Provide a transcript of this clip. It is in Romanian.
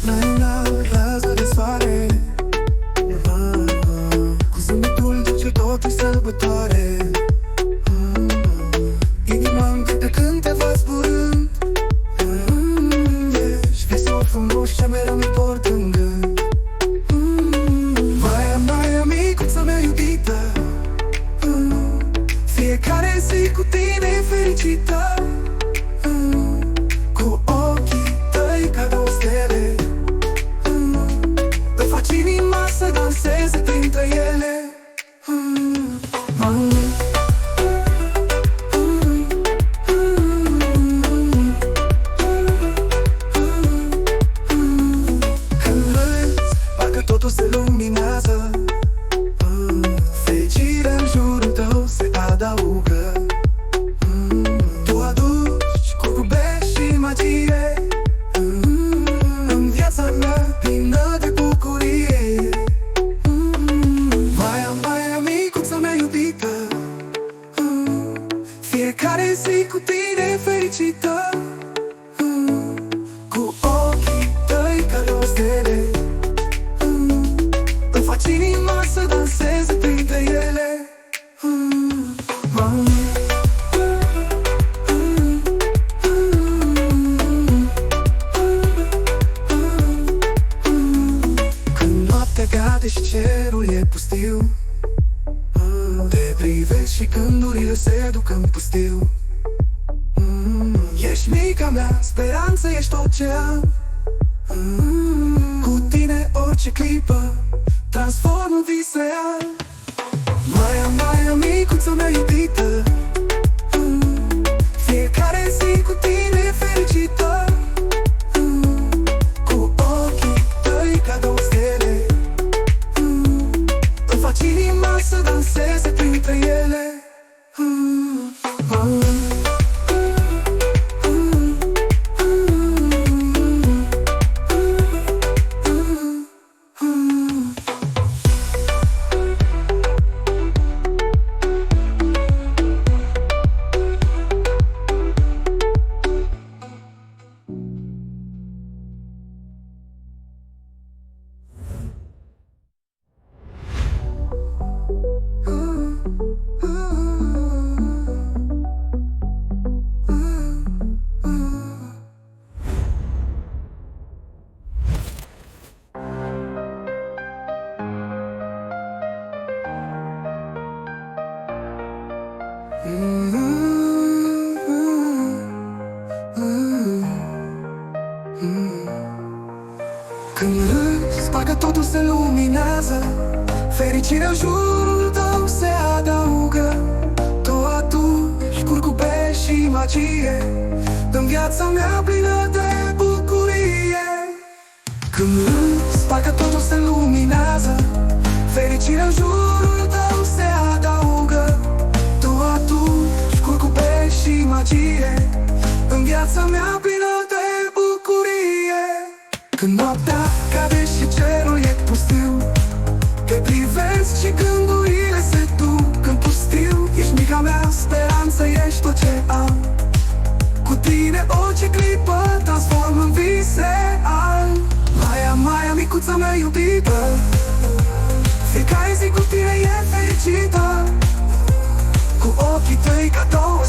Mai înalt, rază de soare, cu zâmbetul duce totul sărbătoare. Inima-mi cântă când te văd zburând. Ești visul frumos ce mereu mi port în gând. Maia, micuța mea iubită, fiecare zi cu tine e fericită. Cu ochii tăi ca două stele, îmi faci inima să danseze printre ele. Când râzi, parcă totul se luminează, fericirea în jurul tău se adaugă. Tu aduci curcubești și magie în viața mea plină de bucurie. Maia, micuța mea iubită, fiecare zi cu tine e fericită. Cu ochii tăi ca două stele, îmi faci inima să danseze printre ele. Când noaptea cade și cerul e pustiu, te privești și gândurile se duc în pustiu. Ești mica mea speranță, ești tot ce am. Cu tine orice clipă transform în vis real. Maia, micuța mea iubită, fiecare zi cu tine e fericită. Cu ochii tăi ca două stele, îmi faci inima să danseze printre ele. Când râzi, parcă totul se luminează, fericirea în jurul tău se adaugă. Tu aduci curcubești și magie în viața mea plină de bucurie. Când râzi, parcă totul se luminează, fericirea în jurul tău se adaugă. Tu aduci curcubești și magie în viața mea plină de bucurie. Când noaptea cade și cerul e pustiu, te privesc și gândurile se duc în pustiu. Ești mica mea speranță, ești tot ce am. Cu tine orice clipă transform în vis real. Maia, micuța mea iubită, fiecare zi cu tine e fericită. Cu ochii tăi ca două